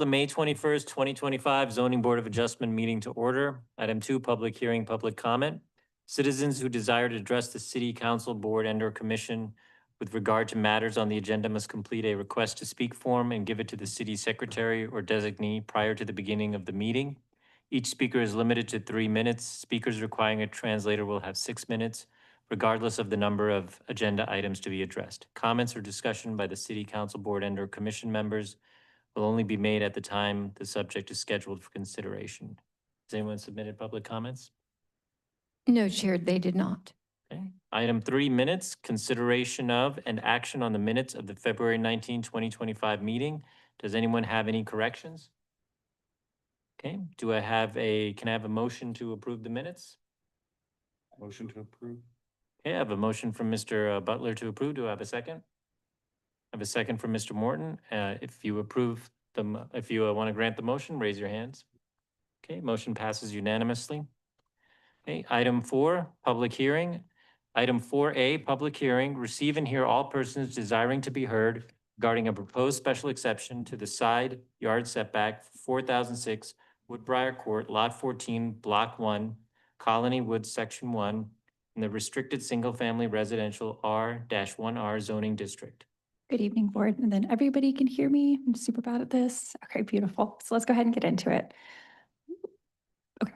The May 21st, 2025 Zoning Board of Adjustment meeting to order. Item 2, public hearing, public comment. Citizens who desire to address the city council, board, and/or commission with regard to matters on the agenda must complete a request to speak form and give it to the city secretary or designee prior to the beginning of the meeting. Each speaker is limited to 3 minutes. Speakers requiring a translator will have 6 minutes, regardless of the number of agenda items to be addressed. Comments or discussion by the city council, board, and/or commission members will only be made at the time the subject is scheduled for consideration. Has anyone submitted public comments? No, Chair, they did not. Okay. Item 3, minutes, consideration of and action on the minutes of the February 19, 2025 meeting. Does anyone have any corrections? Okay, can I have a motion to approve the minutes? Motion to approve. Okay, I have a motion from Mr. Butler to approve. Do I have a second? I have a second from Mr. Morton. If you approve if you want to grant the motion, raise your hands. Okay, motion passes unanimously. Okay, item 4, public hearing. Item 4A, public hearing, receive and hear all persons desiring to be heard regarding a proposed special exception to the side yard setback 4006 Woodbriar Court, Lot 14, Block 1, Colony Woods, Section 1, in the restricted single-family residential R-1R zoning district. Good evening, board. And then everybody can hear me. I'm super bad at this. Okay, beautiful. So let's go ahead and get into it. Okay,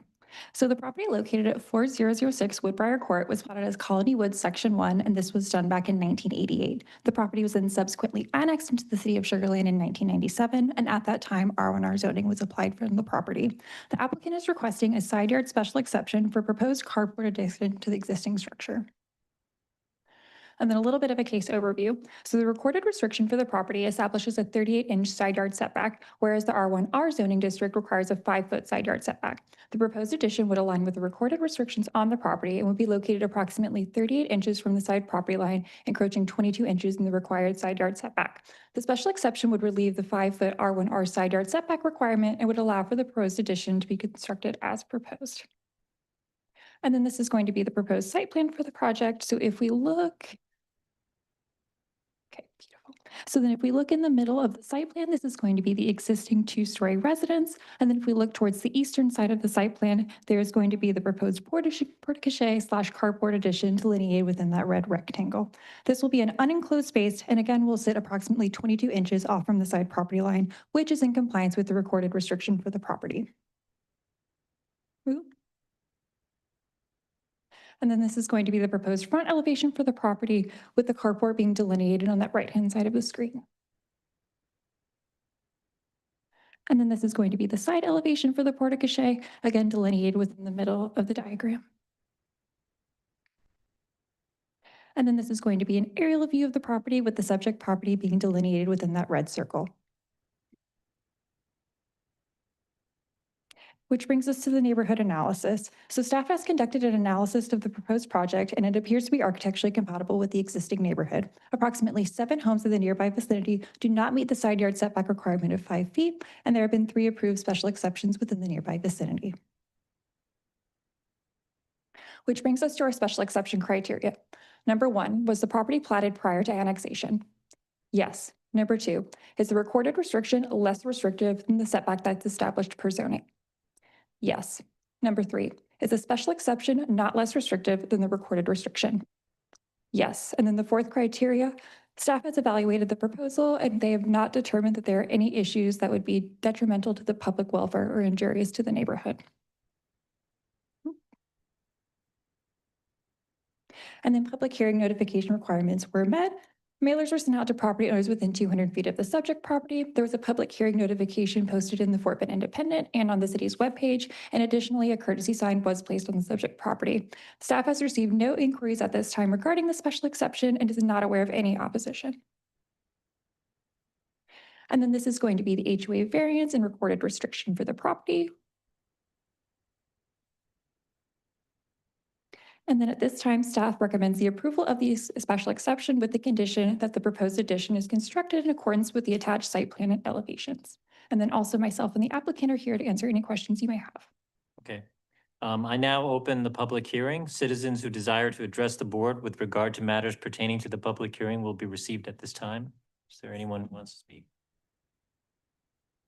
so the property located at 4006 Woodbriar Court was plotted as Colony Woods Section 1, and this was done back in 1988. The property was then subsequently annexed into the city of Sugar Land in 1997, and at that time, R1R zoning was applied from the property. The applicant is requesting a side yard special exception for proposed carport addition to the existing structure. And then a little bit of a case overview. So the recorded restriction for the property establishes a 38-inch side yard setback, whereas the R1R zoning district requires a 5-foot side yard setback. The proposed addition would align with the recorded restrictions on the property and would be located approximately 38 inches from the side property line, encroaching 22 inches in the required side yard setback. The special exception would relieve the 5-foot R1R side yard setback requirement and would allow for the proposed addition to be constructed as proposed. And then this is going to be the proposed site plan for the project. So if we look, okay, beautiful. So then if we look in the middle of the site plan, this is going to be the existing 2-story residence. And then if we look towards the eastern side of the site plan, there's going to be the proposed porte-cochere/carport addition delineated within that red rectangle. This will be an unenclosed space, and again, will sit approximately 22 inches off from the side property line, which is in compliance with the recorded restriction for the property. And then this is going to be the proposed front elevation for the property, with the carport being delineated on that right-hand side of the screen. And then this is going to be the side elevation for the porte-cochere, again delineated within the middle of the diagram. And then this is going to be an aerial view of the property, with the subject property being delineated within that red circle. Which brings us to the neighborhood analysis. So staff has conducted an analysis of the proposed project, and it appears to be architecturally compatible with the existing neighborhood. Approximately 7 homes in the nearby vicinity do not meet the side yard setback requirement of 5 feet, and there have been 3 approved special exceptions within the nearby vicinity. Which brings us to our special exception criteria. Number 1, was the property platted prior to annexation? Yes. Number 2, is the recorded restriction less restrictive than the setback that's established per zoning? Yes. Number 3, is a special exception not less restrictive than the recorded restriction? Yes. And then the 4th criteria, staff has evaluated the proposal and they have not determined that there are any issues that would be detrimental to the public welfare or injurious to the neighborhood. And then public hearing notification requirements were met. Mailers were sent out to property owners within 200 feet of the subject property. There was a public hearing notification posted in the Fort Bend Independent and on the city's webpage, and additionally, a courtesy sign was placed on the subject property. Staff has received no inquiries at this time regarding the special exception and is not aware of any opposition. And then this is going to be the HOA variance and recorded restriction for the property. And then at this time, staff recommends the approval of the special exception with the condition that the proposed addition is constructed in accordance with the attached site plan and elevations. And then also myself and the applicant are here to answer any questions you may have. Okay. I now open the public hearing. Citizens who desire to address the board with regard to matters pertaining to the public hearing will be received at this time. Is there anyone who wants to speak?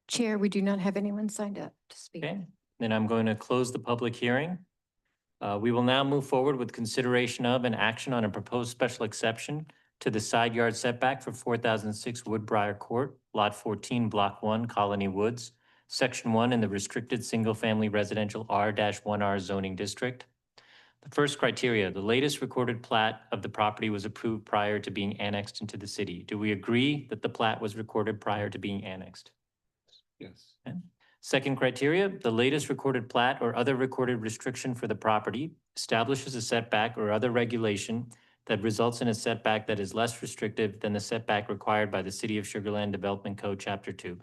Chair, we do not have anyone signed up to speak. Okay, then I'm going to close the public hearing. We will now move forward with consideration of and action on a proposed special exception to the side yard setback for 4006 Woodbriar Court, Lot 14, Block 1, Colony Woods, Section 1 in the restricted single-family residential R-1R zoning district. The first criteria, the latest recorded plat of the property was approved prior to being annexed into the city. Do we agree that the plat was recorded prior to being annexed? Yes. Second criteria, the latest recorded plat or other recorded restriction for the property establishes a setback or other regulation that results in a setback that is less restrictive than the setback required by the City of Sugar Land Development Code, Chapter 2.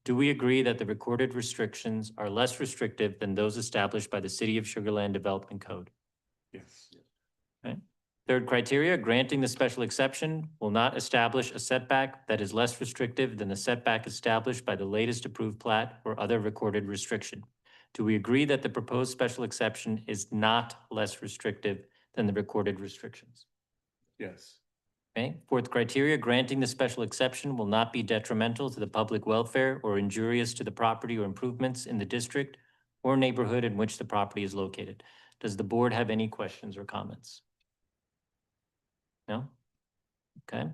Do we agree that the recorded restrictions are less restrictive than those established by the City of Sugar Land Development Code? Yes. Third criteria, granting the special exception will not establish a setback that is less restrictive than the setback established by the latest approved plat or other recorded restriction. Do we agree that the proposed special exception is not less restrictive than the recorded restrictions? Yes. Okay. Fourth criteria, granting the special exception will not be detrimental to the public welfare or injurious to the property or improvements in the district or neighborhood in which the property is located. Does the board have any questions or comments? No? Okay.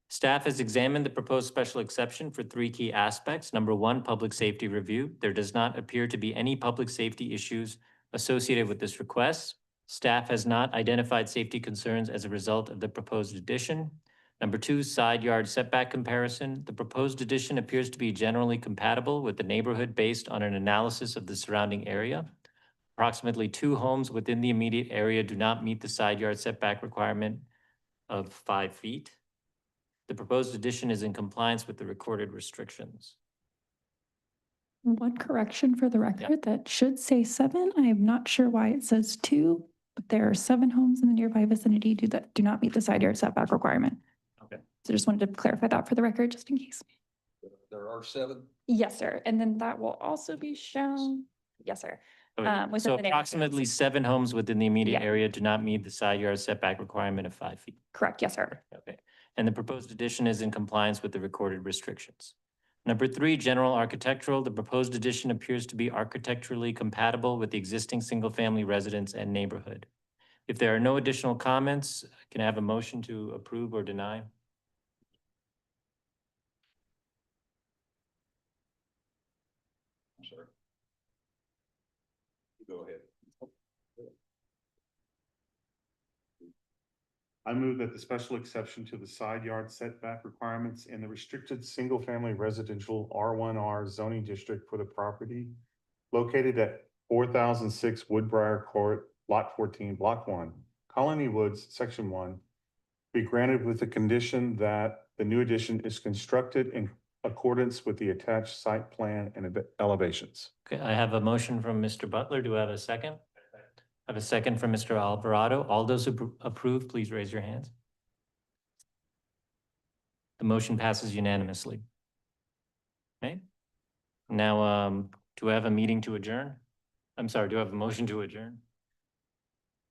Staff has examined the proposed special exception for three key aspects. Number one, public safety review. There does not appear to be any public safety issues associated with this request. Staff has not identified safety concerns as a result of the proposed addition. Number two, side yard setback comparison. The proposed addition appears to be generally compatible with the neighborhood based on an analysis of the surrounding area. Approximately 2 homes within the immediate area do not meet the side yard setback requirement of 5 feet. The proposed addition is in compliance with the recorded restrictions. One correction for the record, that should say 7. I am not sure why it says 2, but there are 7 homes in the nearby vicinity that do not meet the side yard setback requirement. Okay. So just wanted to clarify that for the record, just in case. There are 7. Yes, sir. And then that will also be shown. Yes, sir. Okay, Within so the neighborhood. approximately 7 homes within the immediate Yeah. area do not meet the side yard setback requirement of 5 feet. Correct. Yes, sir. Okay, and the proposed addition is in compliance with the recorded restrictions. Number 3, general architectural. The proposed addition appears to be architecturally compatible with the existing single-family residence and neighborhood. If there are no additional comments, can I have a motion to approve or deny? I'm sorry. You go ahead. I move that the special exception to the side yard setback requirements in the restricted single-family residential R1R zoning district for the property located at 4006 Woodbriar Court, Lot 14, Block 1, Colony Woods, Section 1, be granted with the condition that the new addition is constructed in accordance with the attached site plan and elevations. Okay, I have a motion from Mr. Butler. Do I have a second? I have a second from Mr. Alvarado. All those who approve, please raise your hands. The motion passes unanimously. Okay. Now, do I have a meeting to adjourn? I'm sorry, do I have a motion to adjourn?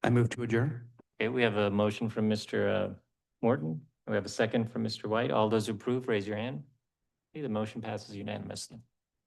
I move to adjourn. Okay, we have a motion from Mr. Morton. We have a second from Mr. White. All those who approve, raise your hand. Okay, the motion passes unanimously.